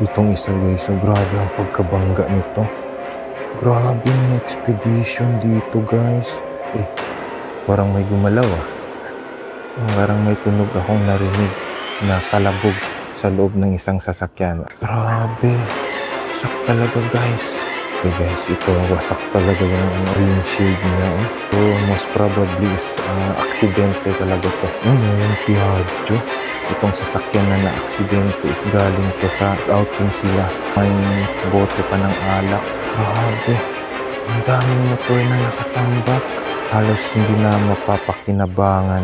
Itong isa guys, so grabe ang pagkabangga nito. Grabe, may expedition dito guys. Parang may gumalaw ah. Parang may tunog akong narinig na kalabog sa loob ng isang sasakyan. Grabe, wasak talaga guys. Guys, ito wasak talaga yung windshield niya. So most probably is aksidente talaga to. Yung Piaggio. Itong sasakyan na na-aksidente is galing to sa outing sila. May bote pa ng alak. Grabe, ang daming motor na nakatambak. Halos hindi na mapapakinabangan.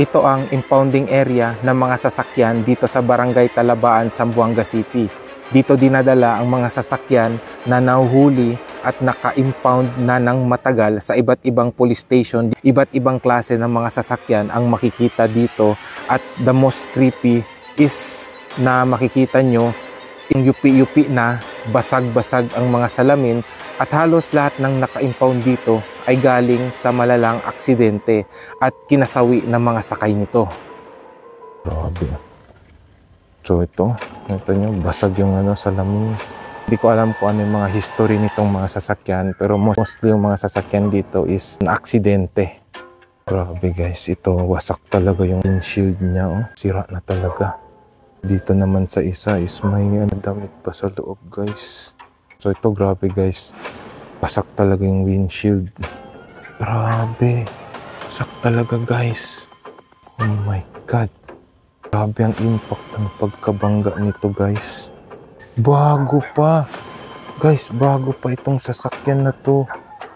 Ito ang impounding area ng mga sasakyan dito sa Barangay Talabaan, Zamboanga City. Dito dinadala ang mga sasakyan na nahuhuli at naka-impound na ng matagal sa iba't ibang police station. Iba't ibang klase ng mga sasakyan ang makikita dito. At the most creepy is na makikita nyo yung yupi-yupi na basag-basag ang mga salamin at halos lahat ng naka-impound dito ay galing sa malalang aksidente at kinasawi ng mga sakay nito. Grabe. So ito nyo, basag yung salamin. Hindi ko alam kung ano yung mga history nitong mga sasakyan, pero mostly yung mga sasakyan dito is na-aksidente. Grabe guys, ito wasak talaga yung windshield niya. Sira na talaga. Dito naman sa isa is may damit pa sa loob guys. So ito grabe guys, wasak talaga yung windshield. Grabe, wasak talaga guys. Oh my god. Grabe ang impact ng pagkabangga nito guys. Bago pa. Guys, bago pa itong sasakyan na to.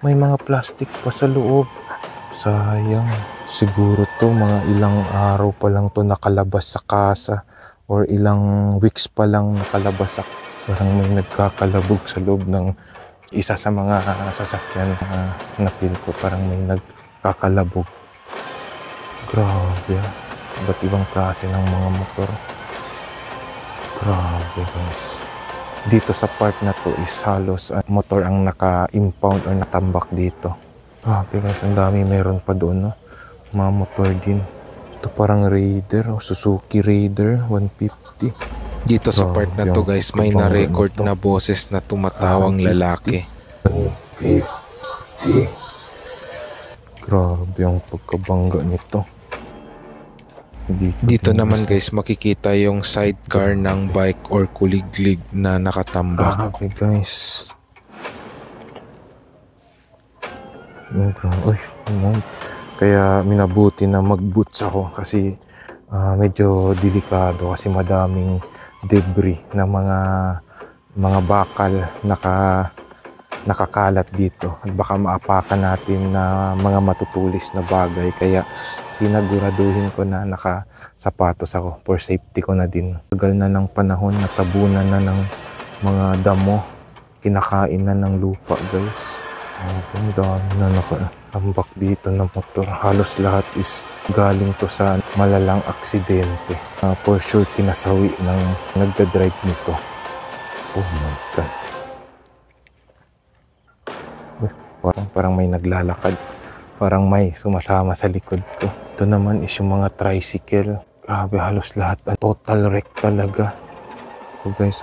May mga plastic pa sa loob. Sayang. Siguro to mga ilang araw pa lang to nakalabas sa kasa. Or ilang weeks pa lang nakalabas sa... Parang may nagkakalabog sa loob ng isa sa mga sasakyan na feel ko. Parang may nagkakalabog. Grabe. Iba't ibang klase ng mga motor. Grabe guys. Dito sa part na to is halos motor ang naka-impound or natambak dito. Grabe guys, ang dami meron pa doon. Mga motor din. Ito parang Raider o Suzuki Raider 150. Dito sa part na to guys, may na-record na boses na tumatawang lalaki. 150. Grabe ang pagkabangga nito. Dito naman guys makikita yung sidecar ng bike or kuliglig na nakatambak. Grabe guys. Kaya minabuti na mag-boots ako kasi medyo delikado kasi madaming debris na mga bakal nakakalat dito at baka maapakan natin na mga matutulis na bagay. Kaya sinaguraduhin ko na nakasapatos ako for safety ko na din. Tagal na ng panahon, natabunan na ng mga damo, kinakain na ng lupa guys. Ang dami na nakatambak dito ng motor. Halos lahat is galing to sa malalang aksidente. For sure kinasawi ng nagdadrive nito. Oh my god. Parang may naglalakad. Parang may sumasama sa likod ko. Ito naman is yung mga tricycle. Grabe, halos lahat. Total wreck talaga. So guys,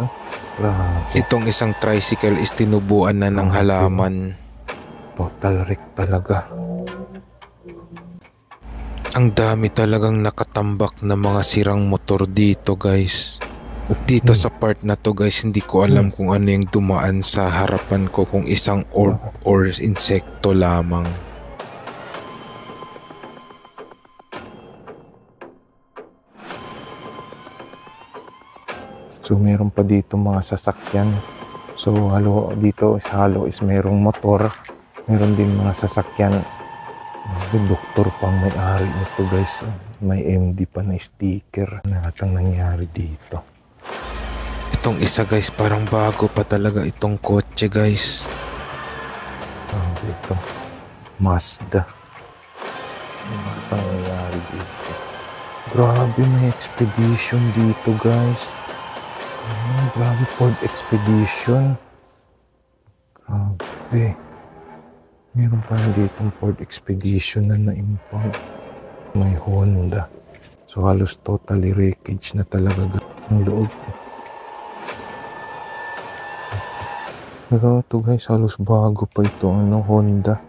grabe. Itong isang tricycle is tinubuan na ng halaman. Total wreck talaga. Ang dami talagang nakatambak na mga sirang motor dito guys. Dito sa part na to guys, hindi ko alam kung ano yung dumaan sa harapan ko, kung isang orb or insekto lamang. So meron pa dito mga sasakyan. So dito is merong motor. Meron din mga sasakyan. May doktor pang may-ari nito guys. May MD pa na sticker. Ano natang nangyari dito? Itong isa guys, parang bago pa talaga itong kotse guys. Ito Mazda. Ano natang nangyari dito? Grabe, may expedition dito guys. Grabe, Ford Expedition. Grabe. Meron pa ditong Ford Expedition na na-impound. May Honda. So halos totally wreckage na talaga ang loob. Pero ito guys, halos bago pa ito, Honda.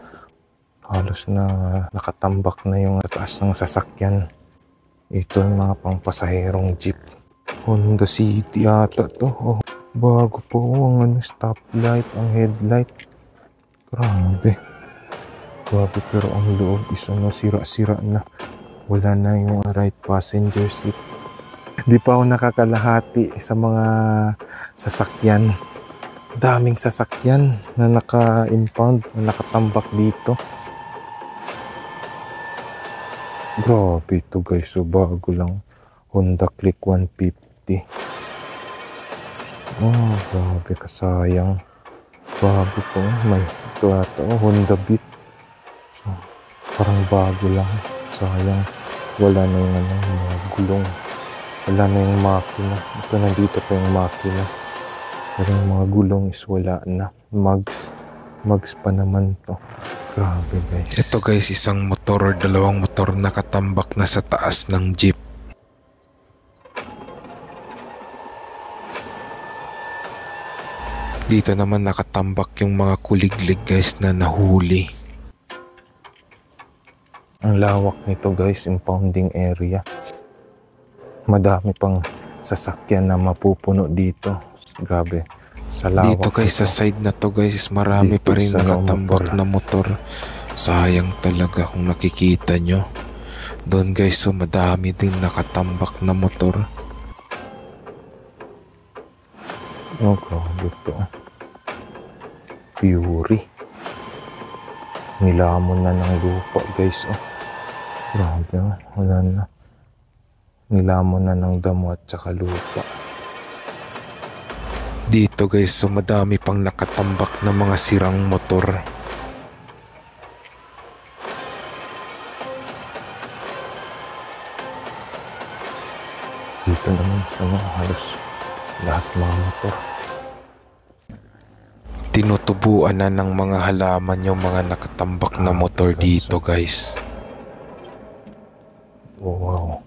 Halos na nakatambak na yung taas ng sasakyan. Ito yung mga pangpasaherong jeep. Honda City ata to. Oh, bago po ang stoplight, ang headlight. Grabe. Grabe, pero ang loob is sira-sira na. Wala na yung right passenger seat. Di pa ako nakakalahati sa mga sasakyan. Daming sasakyan na naka-impound, na nakatambak dito. Grabe ito guys, so bago lang. Honda Click 150. Oh, grabe, kasayang. Bago po, may ito ata, Honda Beat. So, parang bago lang. Sayang, wala na yung mga gulong. Wala na yung makina. Ito, nandito pa yung makina. Pero yung mga gulong is wala na. Mugs pa naman to. Grabe guys. Ito guys, isang motor or dalawang motor nakatambak na sa taas ng jeep. Dito naman nakatambak yung mga kuliglig guys na nahuli. Ang lawak nito guys, impounding area. Madami pang sasakyan na mapupuno dito. Grabe. Sa lawak dito guys, nito. sa side na to guys, marami Dito pa rin sa nakatambak na motor. Sayang talaga kung nakikita nyo. Doon guys, so madami din nakatambak na motor. Oh, grabe ito. Fury. Nilamon na ng lupa guys. Oh. Grabe, wala na. Nilamon na ng damo at saka lupa. Dito guys, so madami pang nakatambak na mga sirang motor. Dito naman sa mga halos lahat mga motor. Tinutubuan na ng mga halaman yung mga nakatambak na motor dito guys. Oh, wow.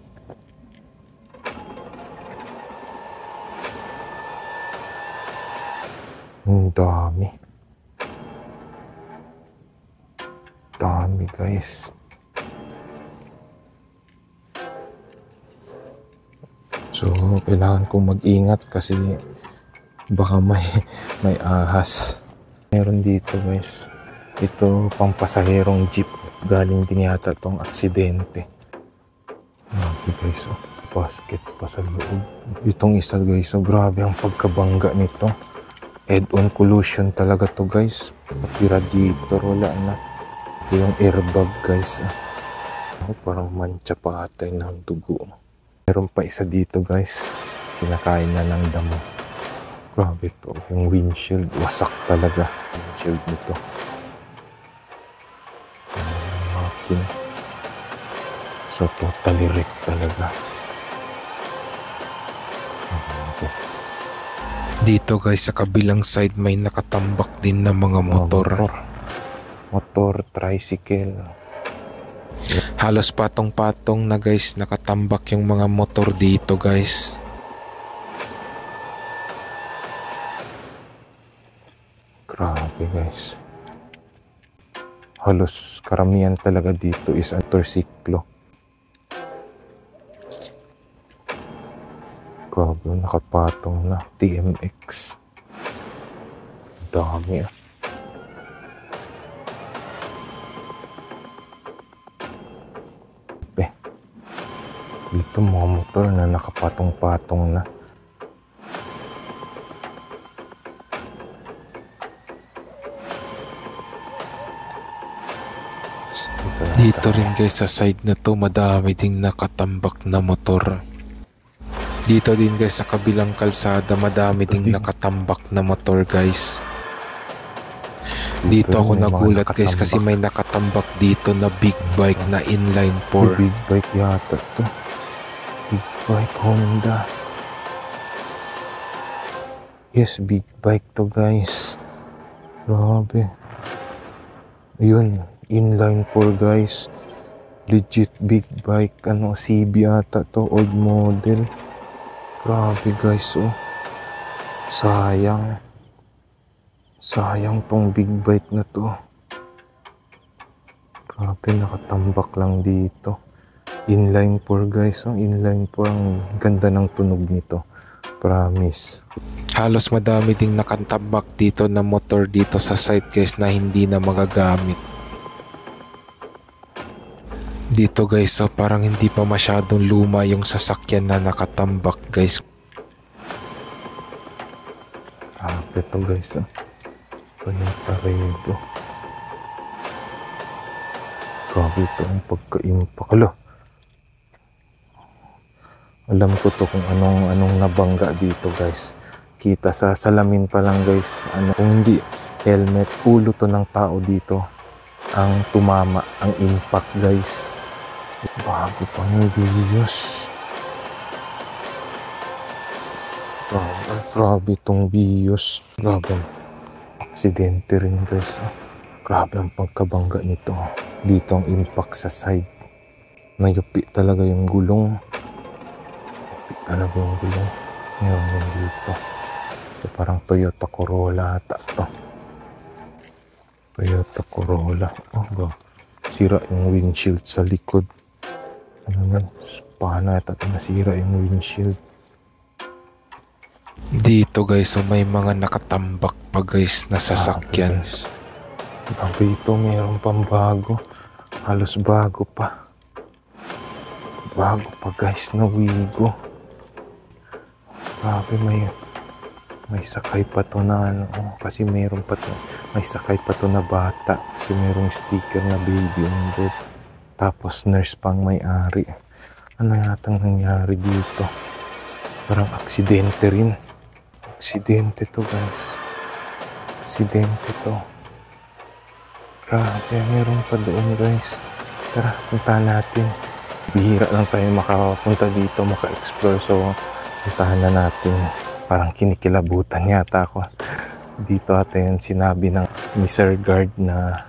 Ang dami. Dami guys. So, kailangan kong mag-ingat kasi baka may ahas. Meron dito guys. Ito pampasaherong jeep. Galing din yata tong aksidente. Grabe guys, basket pa sa loob. Itong isa guys, so grabe ang pagkabangga nito. Head-on collision talaga to guys. Pati radiator, wala na. Ito yung airbag guys. Parang mancha pa atay ng dugo. Meron pa isa dito guys. Pinakain na ng damo. Grabe to. Yung windshield, wasak talaga. Windshield nito. Makina. So totally wreck talaga. Dito guys, sa kabilang side may nakatambak din na mga motor. Motor, tricycle. Halos patong-patong na guys, nakatambak yung mga motor dito guys. Grabe guys. Halos karamihan talaga dito is motorsiklo. Grabe, nakapatong na. TMX. Dami ah. Dito mga motor na nakapatong-patong na. Dito rin guys, sa side na to madami ding nakatambak na motor. Dito din guys, sa kabilang kalsada madami ding nakatambak na motor guys. Dito ako nagulat guys kasi may nakatambak dito na big bike na inline 4. Big bike yata to. Big bike Honda. Yes, big bike to guys. Grabe. Ayun, inline 4 guys. Legit big bike. CB ata to, old model. Grabe guys, oh. Sayang. Sayang tong big bike na to. Grabe, nakatambak lang dito. Inline 4 guys, ang inline 4, ang ganda ng tunog nito. Promise. Halos madami ding nakatambak dito na motor dito sa site guys na hindi na magagamit. Dito guys, so parang hindi pa masyadong luma yung sasakyan na nakatambak guys. Ito guys, paniparido. Grabe ito ang pagka-impact. Alam ko to kung anong nabangga dito guys. Kita sa salamin pa lang guys. Kung hindi helmet, ulo to ng tao dito ang tumama, ang impact guys. Bago pa ng videos. Grabe itong videos. Grabe. Aksidente rin guys. Grabe ang pagkabangga nito. Dito ang impact sa side. Nayupi talaga yung gulong. Talaga yung gulong. Meron yung dito. Ito parang Toyota Corolla ata to. Toyota Corolla. Oh ba? Sira yung windshield sa likod. Ano yan? Paano ata nasira yung windshield? Dito guys, so may mga nakatambak pa guys na sasakyan. Grabe ito, mayroon pang bago. Halos bago pa. Bago pa guys na Wigo. Grabe, may sakay pa to na kasi mayroon pa to. May sakay pa to na bata kasi mayroong sticker na baby on board. Tapos nurse pang may-ari. Ano yatang nangyari dito? Parang aksidente rin. Aksidente to guys. Aksidente to. Grabe, meron pa doon guys. Tara, puntahan natin. Bihira lang tayo makapunta dito, maka-explore. So, puntahan na natin. Parang kinikilabutan yata ako. Dito atin sinabi ng Mr. Guard na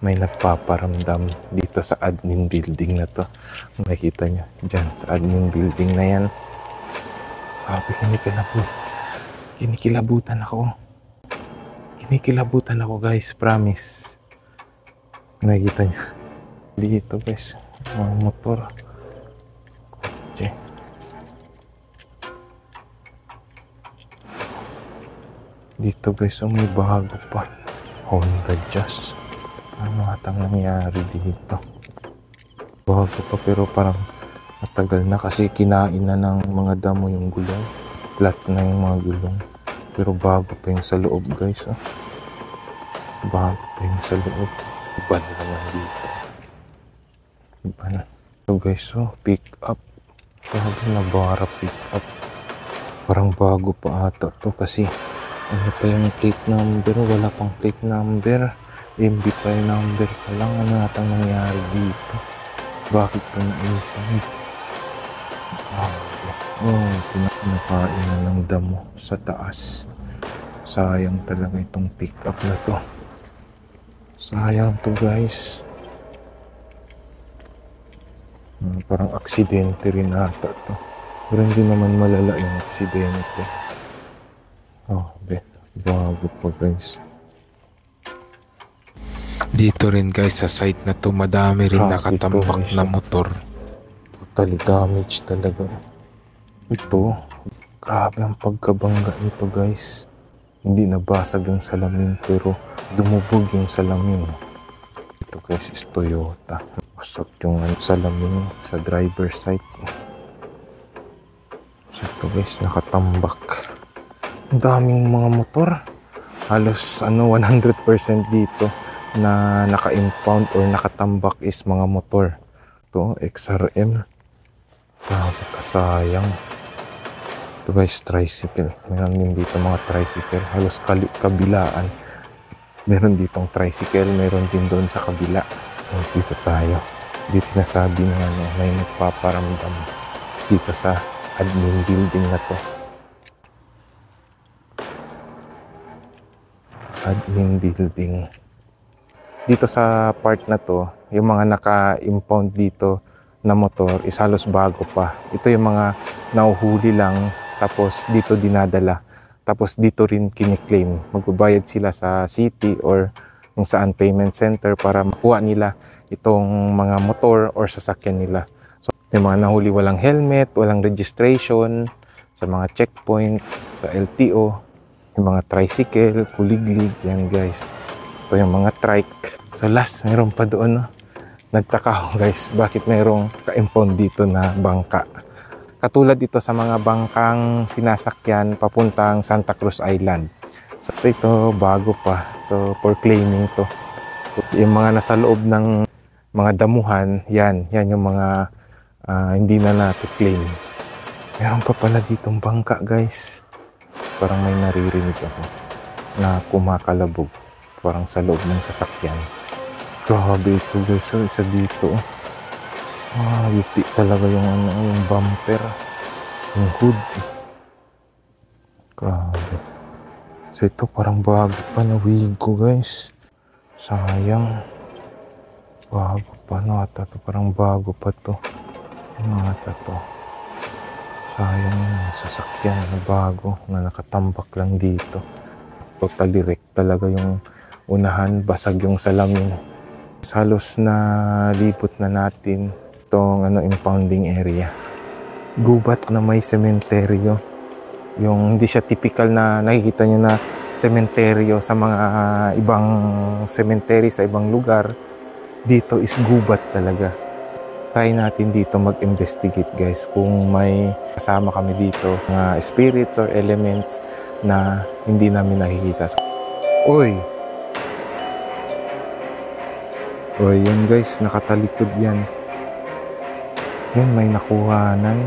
may nagpaparamdam dito sa admin building na to. Nakita nyo, dyan sa admin building na yan. Grabe, kinikilabutan ako. Kinikilabutan ako guys, promise. Nakikita nyo. Dito guys, mga motor. Kotse. Dito guys, may bago pa. Honda Jazz. Ano atang nangyari dito? Bago pa pero parang matagal na kasi kinain na ng mga damo yung gulong. Flat na yung mga gulong. Pero bago pa yung sa loob guys. Bago pa yung sa loob. Iba na naman dito. Iba na. So guys, pick up. Grabe na bara pick up. Parang bago pa ata to kasi ano pa yung plate number? Wala pang plate number. MB5 number pa lang. Ano natang nangyari dito? Bakit pa na-impound? Pinakain na ng damo sa taas. Sayang talaga itong pick up na to. Sayang to guys. Parang aksidente rin ata to. Pero hindi naman malala yung aksidente. Bago pa guys. Dito rin guys sa site na to madami rin nakatambak na motor. Totally damage talaga. Ito, grabe ang pagkabangga nito guys. Hindi nabasag yung salamin pero dumubog yung salamin. Ito guys is Toyota. Wasap yung salamin sa driver side. So ito guys, nakatambak. Ang daming mga motor. Halos 100% dito na naka-impound or nakatambak is mga motor. Ito, XRM. Grabe kasayang. Ito guys, tricycle. Meron din dito mga tricycle. Halos kabilaan. Meron ditong tricycle. Meron din doon sa kabila. Dito tayo. Dito sinasabi na may nagpaparamdam dito sa admin building na to. Admin building. Dito sa part na to, yung mga naka-impound dito na motor is halos bago pa. Ito yung mga nauhuli lang tapos dito dinadala. Tapos dito rin kiniklaim. Magbabayad sila sa city or kung saan payment center para makuha nila itong mga motor or sasakyan nila. So, yung mga nahuli walang helmet, walang registration, sa mga checkpoint, sa LTO, yung mga tricycle, kuliglig, yan guys. Ito yung mga trike. So last, mayroon pa doon. Nagtaka ako guys, bakit mayroong ka-impound dito na bangka. Katulad ito sa mga bangkang sinasakyan papuntang Santa Cruz Island. So ito bago pa. So for claiming to. Yung mga nasa loob ng mga damuhan, yan yung mga hindi na natin-claim. Meron pa pala ditong bangka guys. Parang may naririnig ako na kumakalabog. Parang sa loob ng sasakyan. Grabe ito guys. So isa dito. Yupi talaga yung yung bumper, yung hood. Grabe. So ito parang bago pa na Wigo guys. Sayang. Bago pa no ata to, parang bago pa to. Ano ata to? Sayang yung sasakyan na bago na nakatambak lang dito. Total direct talaga yung unahan, basag yung salamin. Halos na libot na natin itong impounding area. Gubat na may sementeryo. Yung hindi siya typical na nakikita nyo na sementeryo sa mga ibang cemetery sa ibang lugar. Dito is gubat talaga. Try natin dito mag-investigate guys kung may kasama kami dito mga spirits or elements na hindi namin nakikita. Oy! Oy, yan guys, nakatalikod yan. Yun, may nakuhanan.